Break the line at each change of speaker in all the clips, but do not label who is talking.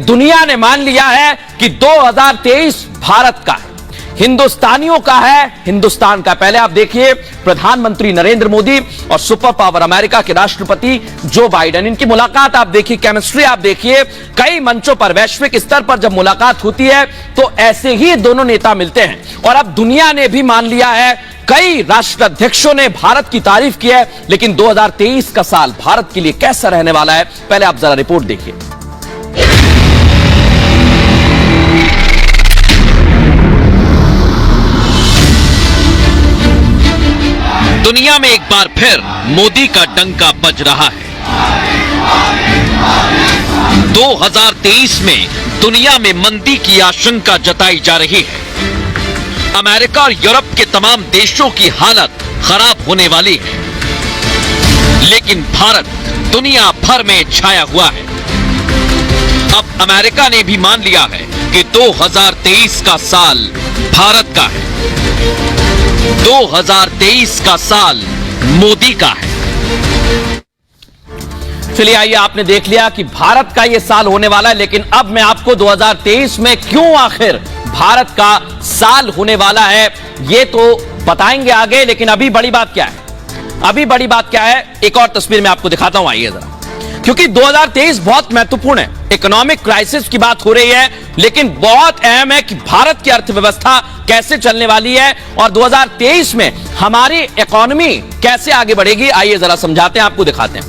दुनिया ने मान लिया है कि 2023 भारत का है, हिंदुस्तानियों का है, हिंदुस्तान का। पहले आप देखिए प्रधानमंत्री नरेंद्र मोदी और सुपर पावर अमेरिका के राष्ट्रपति जो बाइडेन, इनकी मुलाकात आप देखिए, केमिस्ट्री आप देखिए। कई मंचों पर वैश्विक स्तर पर जब मुलाकात होती है तो ऐसे ही दोनों नेता मिलते हैं। और अब दुनिया ने भी मान लिया है, कई राष्ट्राध्यक्षों ने भारत की तारीफ की है। लेकिन 2023 का साल भारत के लिए कैसा रहने वाला है, पहले आप जरा रिपोर्ट देखिए। दुनिया में एक बार फिर मोदी का डंका बज रहा है। 2023 में दुनिया में मंदी की आशंका जताई जा रही है। अमेरिका और यूरोप के तमाम देशों की हालत खराब होने वाली है, लेकिन भारत दुनिया भर में छाया हुआ है। अब अमेरिका ने भी मान लिया है कि 2023 का साल भारत का है, 2023 का साल मोदी का है। चलिए आइए, आपने देख लिया कि भारत का यह साल होने वाला है, लेकिन अब मैं आपको 2023 में क्यों आखिर भारत का साल होने वाला है यह तो बताएंगे आगे। लेकिन अभी बड़ी बात क्या है, अभी बड़ी बात क्या है, एक और तस्वीर में आपको दिखाता हूं, आइए जरा। क्योंकि 2023 बहुत महत्वपूर्ण है, इकोनॉमिक क्राइसिस की बात हो रही है, लेकिन बहुत अहम है कि भारत की अर्थव्यवस्था कैसे चलने वाली है और 2023 में हमारी इकोनॉमी कैसे आगे बढ़ेगी। आइए जरा समझाते हैं, आपको दिखाते हैं।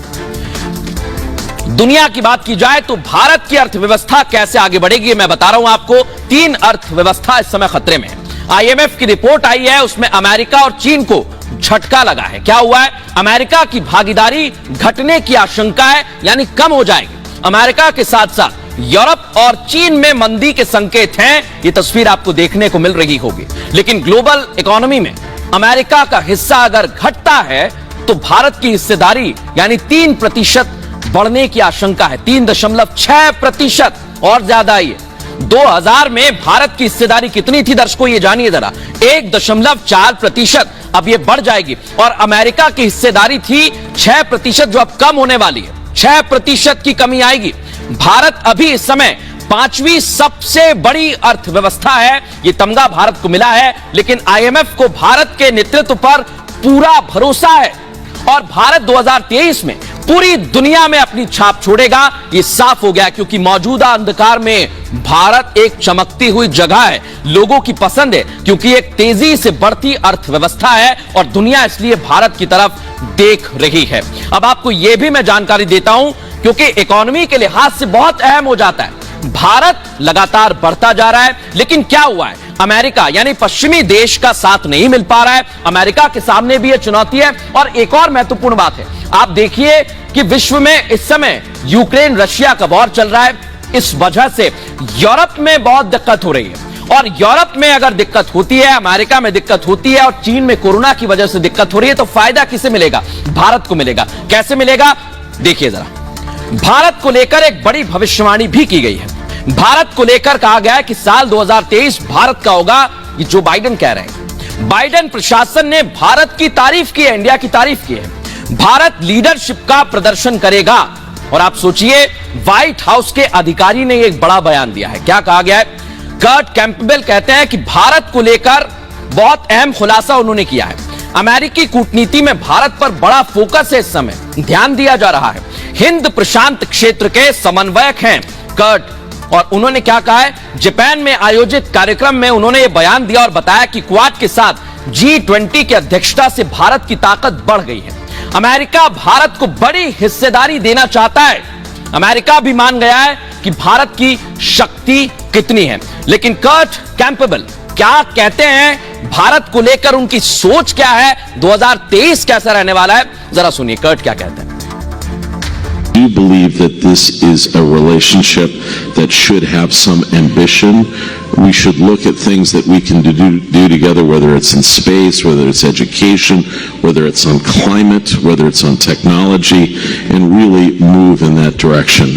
दुनिया की बात की जाए तो भारत की अर्थव्यवस्था कैसे आगे बढ़ेगी, मैं बता रहा हूं आपको। 3 अर्थव्यवस्था इस समय खतरे में है। IMF की रिपोर्ट आई है, उसमें अमेरिका और चीन को झटका लगा है। क्या हुआ है, अमेरिका की भागीदारी घटने की आशंका है, यानी कम हो जाएगी। अमेरिका के साथ साथ यूरोप और चीन में मंदी के संकेत हैं। यह तस्वीर आपको देखने को मिल रही होगी। लेकिन ग्लोबल इकोनॉमी में अमेरिका का हिस्सा अगर घटता है तो भारत की हिस्सेदारी यानी 3% बढ़ने की आशंका है। 3.6% और ज्यादा ही है। 2000 में भारत की हिस्सेदारी कितनी थी दर्शकों, ये जानिए जरा, 1.4%। अब ये बढ़ जाएगी। और अमेरिका की हिस्सेदारी थी 6%, जो अब कम होने वाली है। 6% की कमी आएगी। भारत अभी इस समय 5वीं सबसे बड़ी अर्थव्यवस्था है, ये तमगा भारत को मिला है। लेकिन IMF को भारत के नेतृत्व पर पूरा भरोसा है और भारत 2023 में पूरी दुनिया में अपनी छाप छोड़ेगा, ये साफ हो गया। क्योंकि मौजूदा अंधकार में भारत एक चमकती हुई जगह है, लोगों की पसंद है, क्योंकि एक तेजी से बढ़ती अर्थव्यवस्था है और दुनिया इसलिए भारत की तरफ देख रही है। अब आपको यह भी मैं जानकारी देता हूं, क्योंकि इकोनॉमी के लिहाज से बहुत अहम हो जाता है। भारत लगातार बढ़ता जा रहा है, लेकिन क्या हुआ है, अमेरिका यानी पश्चिमी देश का साथ नहीं मिल पा रहा है। अमेरिका के सामने भी यह चुनौती है। और एक और महत्वपूर्ण बात है, आप देखिए कि विश्व में इस समय यूक्रेन रशिया का वॉर चल रहा है। इस वजह से यूरोप में बहुत दिक्कत हो रही है। और यूरोप में अगर दिक्कत होती है, अमेरिका में दिक्कत होती है और चीन में कोरोना की वजह से दिक्कत हो रही है, तो फायदा किसे मिलेगा, भारत को मिलेगा। कैसे मिलेगा, देखिए जरा। भारत को लेकर एक बड़ी भविष्यवाणी भी की गई है। भारत को लेकर कहा गया है कि साल 2023 भारत का होगा, ये जो बाइडेन कह रहे हैं। बाइडेन प्रशासन ने भारत की तारीफ की है, इंडिया की तारीफ की है। भारत लीडरशिप का प्रदर्शन करेगा। और आप सोचिए, व्हाइट हाउस के अधिकारी ने एक बड़ा बयान दिया है। क्या कहा गया है, कर्ट कैंपबेल कहते हैं कि भारत को लेकर बहुत अहम खुलासा उन्होंने किया है। अमेरिकी कूटनीति में भारत पर बड़ा फोकस है, इस समय ध्यान दिया जा रहा है। हिंद प्रशांत क्षेत्र के समन्वयक हैं कर्ट, और उन्होंने क्या कहा है, जापान में आयोजित कार्यक्रम में उन्होंने यह बयान दिया और बताया कि क्वाड के साथ G20 की अध्यक्षता से भारत की ताकत बढ़ गई है। अमेरिका भारत को बड़ी हिस्सेदारी देना चाहता है। अमेरिका भी मान गया है कि भारत की शक्ति कितनी है। लेकिन कर्ट कैंपबेल क्या कहते हैं, भारत को लेकर उनकी सोच क्या है, 2023 कैसा रहने वाला है, जरा सुनिए कर्ट क्या कहते हैं।
Do you believe that this is a relationship that should have some ambition? We should look at things that we can do together, whether it's in space, whether it's education, whether it's on climate, whether it's on technology, and really move in that direction.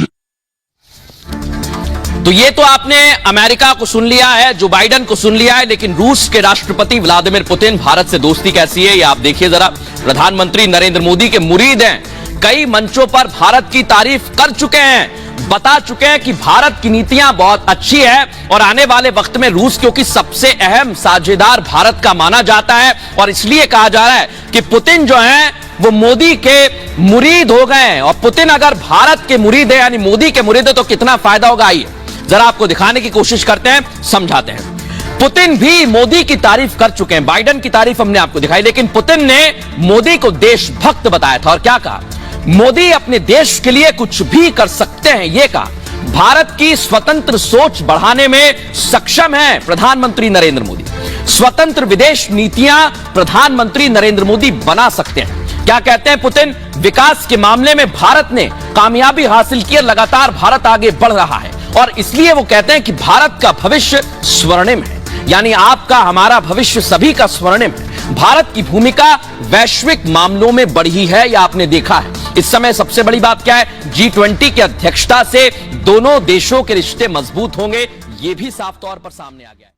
तो ये तो आपने America को सुन लिया है, Joe Biden को सुन लिया है। लेकिन रूस के राष्ट्रपति व्लादिमीर पुतिन, भारत से दोस्ती कैसी है ये आप देखिए जरा। प्रधानमंत्री नरेंद्र मोदी के मुरीद हैं, कई मंचों पर भारत की तारीफ कर चुके हैं। बता चुके हैं कि भारत की नीतियां बहुत अच्छी है और आने वाले वक्त में रूस क्योंकि सबसे अहम साझेदार भारत का माना जाता है और इसलिए कहा जा रहा है कि पुतिन जो है वो मोदी के मुरीद हो गए हैं। और पुतिन अगर भारत के मुरीद है यानी मोदी के मुरीद है तो कितना फायदा होगा, आइए जरा आपको दिखाने की कोशिश करते हैं, समझाते हैं। पुतिन भी मोदी की तारीफ कर चुके हैं, बाइडेन की तारीफ हमने आपको दिखाई, लेकिन पुतिन ने मोदी को देशभक्त बताया था और क्या कहा, मोदी अपने देश के लिए कुछ भी कर सकते हैं, यह कहा। भारत की स्वतंत्र सोच बढ़ाने में सक्षम है प्रधानमंत्री नरेंद्र मोदी। स्वतंत्र विदेश नीतियां प्रधानमंत्री नरेंद्र मोदी बना सकते हैं। क्या कहते हैं पुतिन, विकास के मामले में भारत ने कामयाबी हासिल की, लगातार भारत आगे बढ़ रहा है और इसलिए वो कहते हैं कि भारत का भविष्य स्वर्णिम है, यानी आपका हमारा भविष्य सभी का स्वर्णिम है। भारत की भूमिका वैश्विक मामलों में बढ़ी है, यह आपने देखा है। इस समय सबसे बड़ी बात क्या है, G20 की अध्यक्षता से दोनों देशों के रिश्ते मजबूत होंगे, यह भी साफ तौर पर सामने आ गया है।